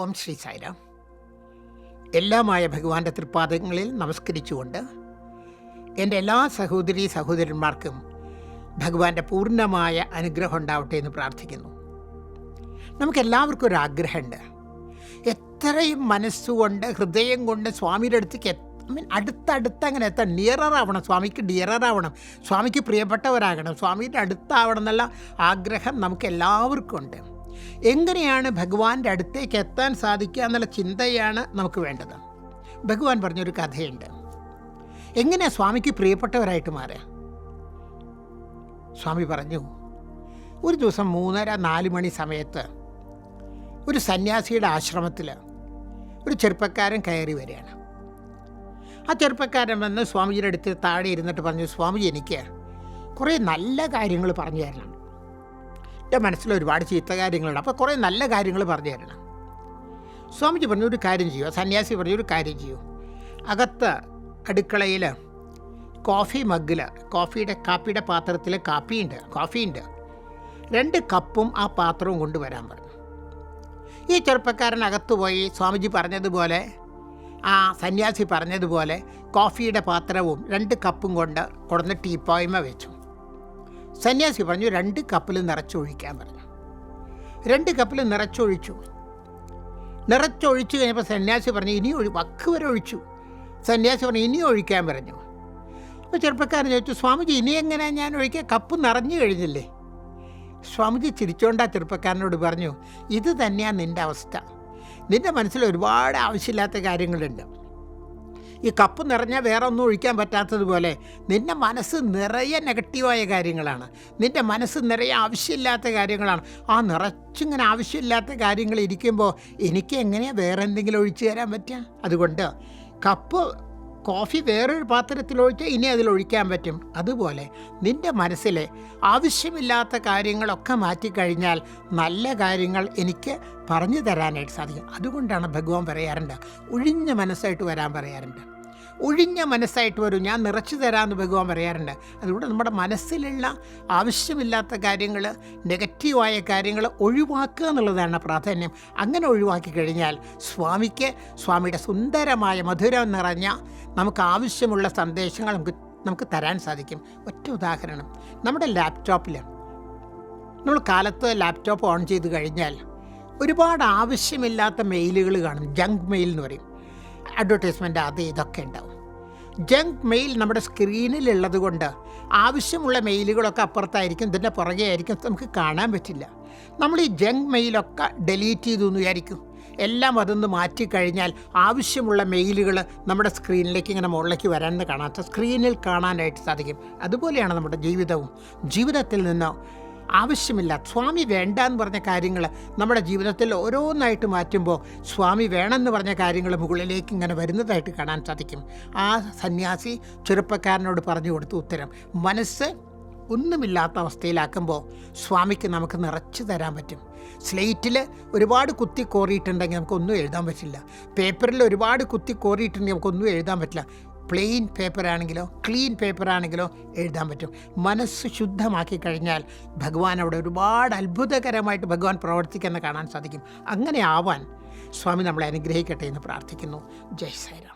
ഓം ശ്രീ സായിരാം. എല്ലാമായ ഭഗവാന്റെ തൃപ്പാദങ്ങളിൽ നമസ്കരിച്ചുകൊണ്ട് എൻ്റെ എല്ലാ സഹോദരീ സഹോദരന്മാർക്കും ഭഗവാന്റെ പൂർണ്ണമായ അനുഗ്രഹം ഉണ്ടാവട്ടെ എന്ന് പ്രാർത്ഥിക്കുന്നു. നമുക്കെല്ലാവർക്കും ഒരു ആഗ്രഹമുണ്ട്. എത്രയും മനസ്സുകൊണ്ട് ഹൃദയം കൊണ്ട് സ്വാമിയുടെ അടുത്തേക്ക് അടുത്തടുത്ത് അങ്ങനെ എത്താൻ നിയറാവണം, സ്വാമിക്ക് ഡിയറാവണം, സ്വാമിക്ക് പ്രിയപ്പെട്ടവരാകണം, സ്വാമിയുടെ അടുത്താവണം എന്നുള്ള ആഗ്രഹം നമുക്ക് എല്ലാവർക്കും ഉണ്ട്. എങ്ങനെയാണ് ഭഗവാന്റെ അടുത്തേക്ക് എത്താൻ സാധിക്കുക എന്നുള്ള ചിന്തയാണ് നമുക്ക് വേണ്ടത്. ഭഗവാൻ പറഞ്ഞൊരു കഥയുണ്ട്. എങ്ങനെയാണ് സ്വാമിക്ക് പ്രിയപ്പെട്ടവരായിട്ട് മാറുക? സ്വാമി പറഞ്ഞു, ഒരു ദിവസം 3:30-4 മണി സമയത്ത് ഒരു സന്യാസിയുടെ ആശ്രമത്തിൽ ഒരു ചെറുപ്പക്കാരൻ കയറി വരികയാണ്. ആ ചെറുപ്പക്കാരൻ വന്ന് സ്വാമിജിയുടെ അടുത്ത് താഴെ ഇരുന്നിട്ട് പറഞ്ഞു, സ്വാമിജി, എനിക്ക് കുറേ നല്ല കാര്യങ്ങൾ പറഞ്ഞു തരണം. എൻ്റെ മനസ്സിൽ ഒരുപാട് ചീത്ത കാര്യങ്ങളുണ്ട്, അപ്പോൾ കുറേ നല്ല കാര്യങ്ങൾ പറഞ്ഞു തരണം. സ്വാമിജി പറഞ്ഞു, ഒരു കാര്യം ചെയ്യൂ. സന്യാസി പറഞ്ഞു, ഒരു കാര്യം ചെയ്യൂ. അകത്ത് അടുക്കളയിൽ കോഫി മഗ്ഗിൽ കാപ്പിയുടെ പാത്രത്തിൽ കോഫിയുണ്ട് 2 കപ്പും ആ പാത്രവും കൊണ്ടുവരാൻ പറഞ്ഞു. ഈ ചെറുപ്പക്കാരൻ അകത്ത് പോയി സ്വാമിജി പറഞ്ഞതുപോലെ, ആ സന്യാസി പറഞ്ഞതുപോലെ കോഫിയുടെ പാത്രവും 2 കപ്പും കൊണ്ടുവന്ന് ടീപ്പോയ്മ വെച്ചു. സന്യാസി പറഞ്ഞു, 2 കപ്പിൽ നിറച്ചൊഴിക്കാൻ പറഞ്ഞു. 2 കപ്പിൽ നിറച്ചൊഴിച്ചു കഴിഞ്ഞപ്പോൾ സന്യാസി പറഞ്ഞു, ഇനി വക്ക് വരെ ഒഴിച്ചു. സന്യാസി പറഞ്ഞു, ഇനി ഒഴിക്കാൻ പറഞ്ഞു. അപ്പോൾ ചെറുപ്പക്കാരൻ ചോദിച്ചു, സ്വാമിജി, ഇനി എങ്ങനെയാണ് ഞാൻ ഒഴിക്കുക? കപ്പ് നിറഞ്ഞു കഴിഞ്ഞില്ലേ? സ്വാമിജി ചിരിച്ചോണ്ട് ആ ചെറുപ്പക്കാരനോട് പറഞ്ഞു, ഇത് തന്നെയാണ് നിൻ്റെ അവസ്ഥ. നിൻ്റെ മനസ്സിൽ ഒരുപാട് ആവശ്യമില്ലാത്ത കാര്യങ്ങളുണ്ട്. ഈ കപ്പ് നിറഞ്ഞാൽ വേറെ ഒന്നും ഒഴിക്കാൻ പറ്റാത്തതുപോലെ നിൻ്റെ മനസ്സ് നിറയെ നെഗറ്റീവായ കാര്യങ്ങളാണ്, നിൻ്റെ മനസ്സ് നിറയെ ആവശ്യമില്ലാത്ത കാര്യങ്ങളാണ്. ആ നിറച്ചിങ്ങനെ ആവശ്യമില്ലാത്ത കാര്യങ്ങൾ ഇരിക്കുമ്പോൾ എനിക്ക് എങ്ങനെയാണ് വേറെ എന്തെങ്കിലും ഒഴിച്ചു തരാൻ പറ്റുക? അതുകൊണ്ട് കോഫി വേറൊരു പാത്രത്തിൽ ഒഴിച്ചാൽ ഇനി അതിലൊഴിക്കാൻ പറ്റും. അതുപോലെ നിൻ്റെ മനസ്സിലെ ആവശ്യമില്ലാത്ത കാര്യങ്ങളൊക്കെ മാറ്റിക്കഴിഞ്ഞാൽ നല്ല കാര്യങ്ങൾ എനിക്ക് പറഞ്ഞു തരാനായിട്ട് സാധിക്കും. അതുകൊണ്ടാണ് ഭഗവാൻ പറയാറുണ്ട്, ഒഴിഞ്ഞ മനസ്സായിട്ട് വരാൻ പറയാറുണ്ട്. ഒഴിഞ്ഞ മനസ്സായിട്ട് വരും, ഞാൻ നിറച്ചു തരാമെന്ന് ഭഗവാൻ പറയാറുണ്ട്. അതുകൊണ്ട് നമ്മുടെ മനസ്സിലുള്ള ആവശ്യമില്ലാത്ത കാര്യങ്ങൾ, നെഗറ്റീവായ കാര്യങ്ങൾ ഒഴിവാക്കുക എന്നുള്ളതാണ് പ്രാധാന്യം. അങ്ങനെ ഒഴിവാക്കി കഴിഞ്ഞാൽ സ്വാമിയുടെ സുന്ദരമായ മധുരം നിറഞ്ഞ നമുക്ക് ആവശ്യമുള്ള സന്ദേശങ്ങൾ നമുക്ക് തരാൻ സാധിക്കും. ഒറ്റ ഉദാഹരണം, നമ്മുടെ ലാപ്ടോപ്പിൽ നമ്മൾ കാലത്ത് ലാപ്ടോപ്പ് ഓൺ ചെയ്ത് കഴിഞ്ഞാൽ ഒരുപാട് ആവശ്യമില്ലാത്ത മെയിലുകൾ കാണും. ജങ്ക് മെയിൽ എന്ന് പറയും. അഡ്വർടൈസ്മെൻ്റ് അത് ഇതൊക്കെ ഉണ്ടാവും. ജങ്ക് മെയിൽ നമ്മുടെ സ്ക്രീനിലുള്ളത് കൊണ്ട് ആവശ്യമുള്ള മെയിലുകളൊക്കെ അപ്പുറത്തായിരിക്കും, ഇതിൻ്റെ പുറകെ ആയിരിക്കും, നമുക്ക് കാണാൻ പറ്റില്ല. നമ്മൾ ഈ ജങ്ക് മെയിലൊക്കെ ഡിലീറ്റ് ചെയ്തു എന്ന് വിചാരിക്കും. എല്ലാം അതൊന്ന് മാറ്റിക്കഴിഞ്ഞാൽ ആവശ്യമുള്ള മെയിലുകൾ നമ്മുടെ സ്ക്രീനിലേക്ക് ഇങ്ങനെ മുകളിലേക്ക് വരാമെന്ന് കാണാത്ത സ്ക്രീനിൽ കാണാനായിട്ട് സാധിക്കും. അതുപോലെയാണ് നമ്മുടെ ജീവിതത്തിൽ നിന്ന് ആവശ്യമില്ല, സ്വാമി വേണ്ട എന്ന് പറഞ്ഞ കാര്യങ്ങൾ നമ്മുടെ ജീവിതത്തിൽ ഓരോന്നായിട്ട് മാറ്റുമ്പോൾ സ്വാമി വേണമെന്ന് പറഞ്ഞ കാര്യങ്ങൾ മുകളിലേക്ക് ഇങ്ങനെ വരുന്നതായിട്ട് കാണാൻ സാധിക്കും. ആ സന്യാസി ചെറുപ്പക്കാരനോട് പറഞ്ഞു കൊടുത്ത ഉത്തരം, മനസ്സ് ഒന്നുമില്ലാത്ത അവസ്ഥയിലാക്കുമ്പോൾ സ്വാമിക്ക് നമുക്ക് നിറച്ചു തരാൻ പറ്റും. സ്ലേറ്റിൽ ഒരുപാട് കുത്തി കോറിയിട്ടുണ്ടെങ്കിൽ നമുക്കൊന്നും എഴുതാൻ പറ്റില്ല. പേപ്പറിൽ ഒരുപാട് കുത്തി കോറിയിട്ടുണ്ടെങ്കിൽ നമുക്കൊന്നും എഴുതാൻ പറ്റില്ല. പ്ലെയിൻ പേപ്പറാണെങ്കിലോ ക്ലീൻ പേപ്പറാണെങ്കിലോ എഴുതാൻ പറ്റും. മനസ്സ് ശുദ്ധമാക്കി കഴിഞ്ഞാൽ ഭഗവാൻ അവിടെ ഒരുപാട് അത്ഭുതകരമായിട്ട് ഭഗവാൻ പ്രവർത്തിക്കുന്ന കാണാൻ സാധിക്കും. അങ്ങനെ ആവാൻ സ്വാമി നമ്മളെ അനുഗ്രഹിക്കട്ടെ എന്ന് പ്രാർത്ഥിക്കുന്നു. ജയ് സായിരാം.